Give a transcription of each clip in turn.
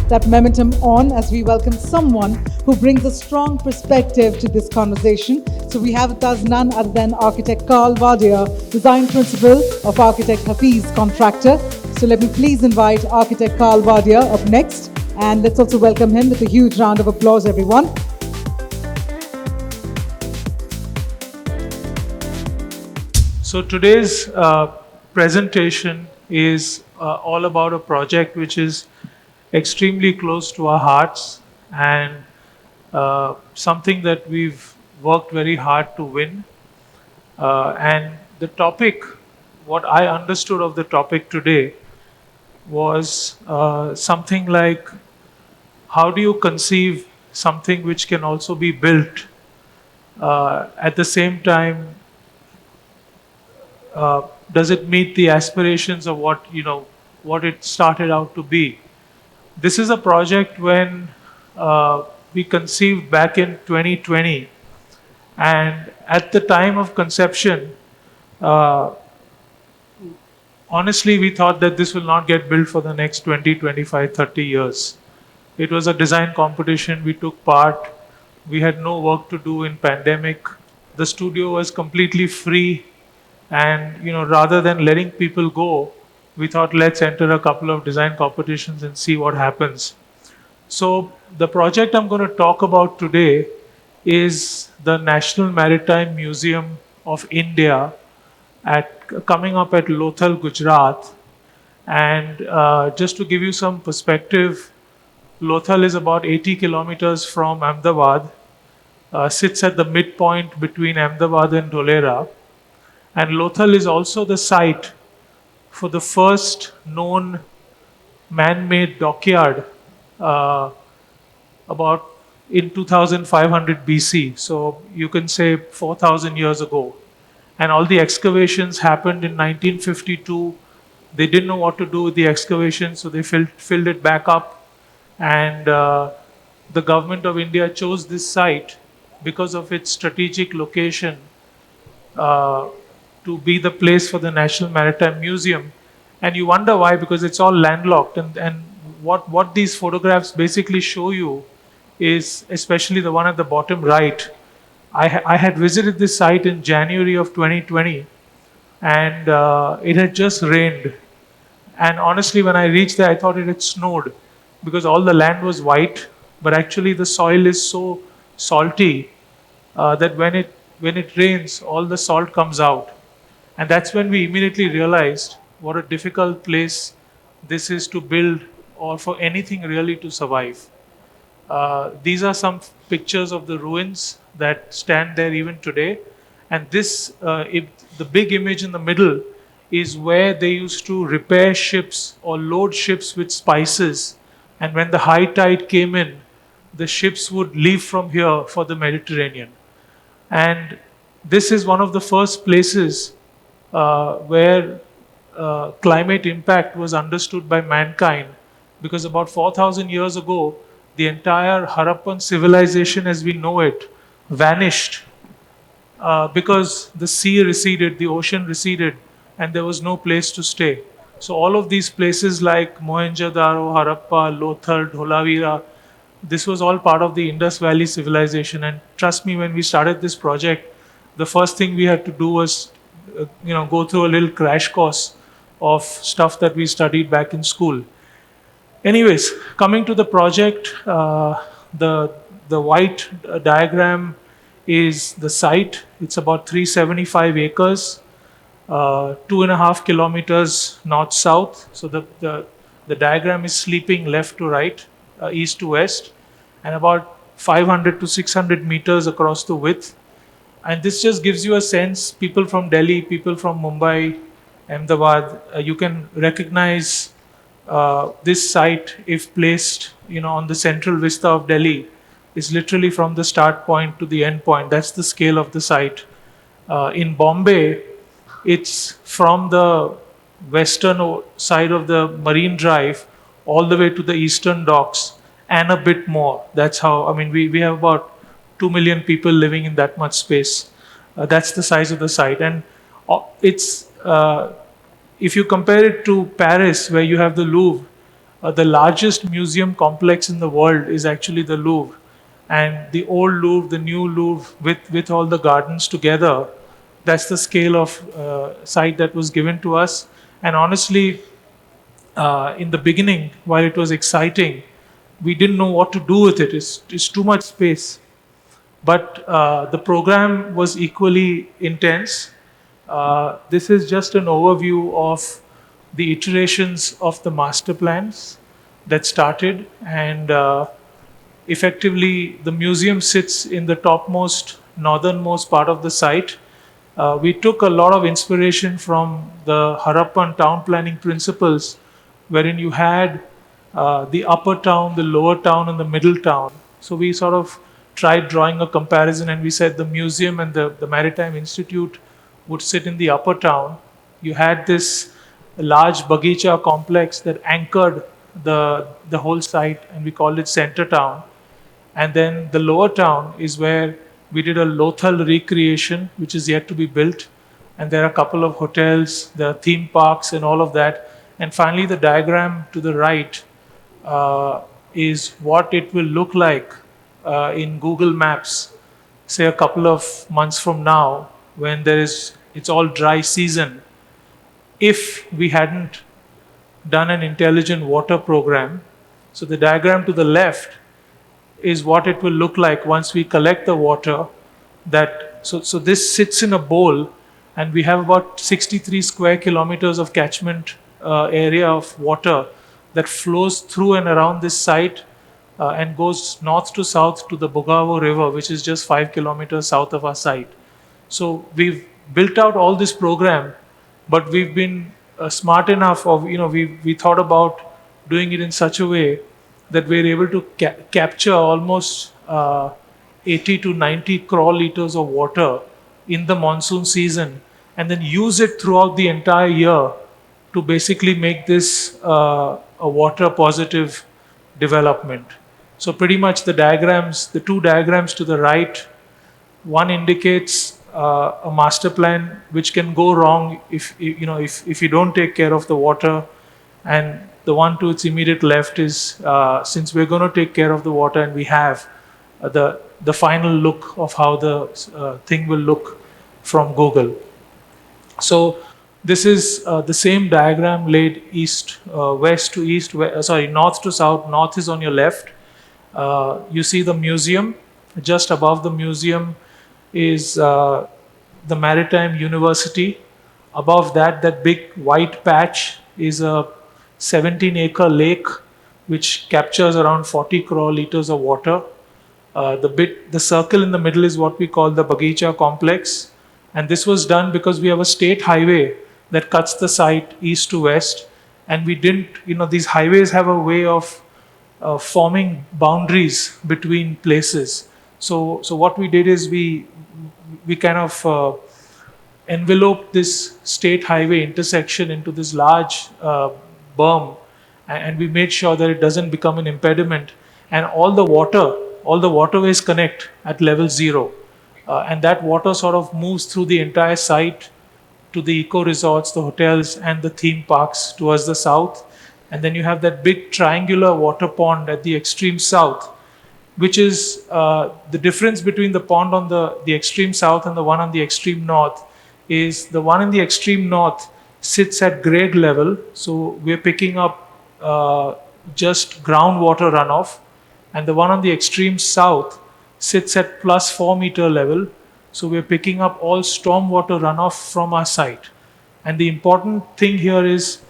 that momentum on as we welcome someone who brings a strong perspective to this conversation. So we have with us none other than architect Karl Wadia, design principal of architect Hafeez Contractor. So let me please invite architect Karl Wadia up next, and let's also welcome him with a huge round of applause, everyone. So today's presentation is all about a project which is extremely close to our hearts and something that we've worked very hard to win. And the topic, what I understood of the topic today was something like, how do you conceive something which can also be built at the same time? Does it meet the aspirations of what it started out to be? This is a project when we conceived back in 2020, and at the time of conception, honestly, we thought that this will not get built for the next 20, 25, 30 years. It was a design competition. We took part. We had no work to do in pandemic. The studio was completely free. And rather than letting people go, we thought, let's enter a couple of design competitions and see what happens. So the project I'm going to talk about today is the National Maritime Museum of India coming up at Lothal, Gujarat. And just to give you some perspective, Lothal is about 80 kilometers from Ahmedabad, sits at the midpoint between Ahmedabad and Dholera. And Lothal is also the site for the first known man-made dockyard about in 2500 BC. So you can say 4,000 years ago. And all the excavations happened in 1952. They didn't know what to do with the excavation, so they filled it back up. And the government of India chose this site because of its strategic location to be the place for the National Maritime Museum. And you wonder why, because it's all landlocked. And what these photographs basically show you is, especially the one at the bottom right, I had visited this site in January of 2020, and it had just rained. And honestly, when I reached there, I thought it had snowed because all the land was white, but actually the soil is so salty that when it rains, all the salt comes out. And that's when we immediately realized what a difficult place this is to build or for anything really to survive. These are some pictures of the ruins that stand there even today. And the big image in the middle is where they used to repair ships or load ships with spices. And when the high tide came in, the ships would leave from here for the Mediterranean. And this is one of the first places where climate impact was understood by mankind, because about 4,000 years ago, the entire Harappan civilization as we know it vanished because the sea receded, the ocean receded, and there was no place to stay. So all of these places like Mohenjo-daro, Harappa, Lothal, Dholavira, this was all part of the Indus Valley civilization. And trust me, when we started this project, the first thing we had to do was go through a little crash course of stuff that we studied back in school. Anyways, coming to the project, the white diagram is the site. It's about 375 acres, 2.5 kilometers north-south. So the diagram is sleeping left to right, east to west, and about 500 to 600 meters across the width. And this just gives you a sense, people from Delhi, people from Mumbai, Ahmedabad, you can recognize this site if placed on the central vista of Delhi is literally from the start point to the end point. That's the scale of the site. In Bombay, it's from the western side of the Marine Drive all the way to the eastern docks and a bit more. That's how, we have about 2 million people living in that much space. That's the size of the site. And it's if you compare it to Paris, where you have the Louvre, the largest museum complex in the world is actually the Louvre. And the old Louvre, the new Louvre, with all the gardens together, that's the scale of site that was given to us. And honestly, in the beginning, while it was exciting, we didn't know what to do with it. It's too much space. But the program was equally intense. This is just an overview of the iterations of the master plans that started, and effectively the museum sits in the topmost northernmost part of the site. We took a lot of inspiration from the Harappan town planning principles, wherein you had the upper town, the lower town, and the middle town. So we sort of tried drawing a comparison, and we said the museum and the Maritime Institute would sit in the upper town. You had this large bagicha complex that anchored the whole site, and we called it Center Town. And then the lower town is where we did a Lothal recreation, which is yet to be built. And there are a couple of hotels, there are theme parks, and all of that. And finally, the diagram to the right is what it will look like in Google Maps, say a couple of months from now, when it's all dry season. If we hadn't done an intelligent water program, so the diagram to the left is what it will look like once we collect the water. So this sits in a bowl, and we have about 63 square kilometers of catchment area of water that flows through and around this site and goes north to south to the Bugavo River, which is just 5 kilometers south of our site. So we've built out all this program, but we've been smart enough of, we thought about doing it in such a way that we're able to capture almost 80 to 90 crore liters of water in the monsoon season, and then use it throughout the entire year to basically make this a water positive development. So pretty much the two diagrams to the right, one indicates a master plan which can go wrong if you don't take care of the water, and the one to its immediate left is since we're going to take care of the water, and we have the final look of how the thing will look from Google. So this is the same diagram laid west to east, north to south. North is on your left. You see the museum. Just above the museum is the Maritime University. Above that, that big white patch is a 17-acre lake which captures around 40 crore liters of water. The circle in the middle is what we call the Bagicha complex, and this was done because we have a state highway that cuts the site east to west, and we didn't, these highways have a way of forming boundaries between places. So what we did is we kind of enveloped this state highway intersection into this large berm, and we made sure that it doesn't become an impediment, and all the waterways connect at level 0, and that water sort of moves through the entire site to the eco resorts, the hotels, and the theme parks towards the south. And then you have that big triangular water pond at the extreme south, which is the difference between the pond on the extreme south and the one on the extreme north is the one in the extreme north sits at grade level. So we're picking up just groundwater runoff, and the one on the extreme south sits at plus 4-meter level. So we're picking up all stormwater runoff from our site. And the important thing here is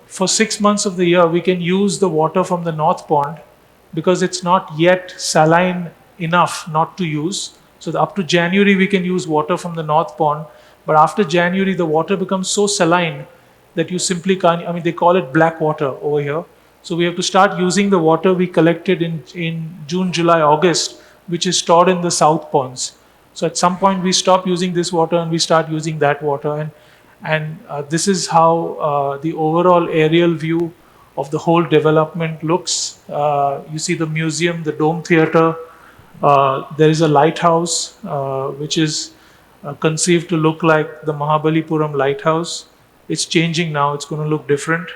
for 6 months of the year, we can use the water from the north pond because it's not yet saline enough not to use. So up to January, we can use water from the north pond. But after January, the water becomes so saline that you simply can't, they call it black water over here. So we have to start using the water we collected in June, July, August, which is stored in the south ponds. So at some point, we stop using this water and we start using that water. And this is how the overall aerial view of the whole development looks. You see the museum, the Dome Theatre. There is a lighthouse, which is conceived to look like the Mahabalipuram lighthouse. It's changing now. It's going to look different.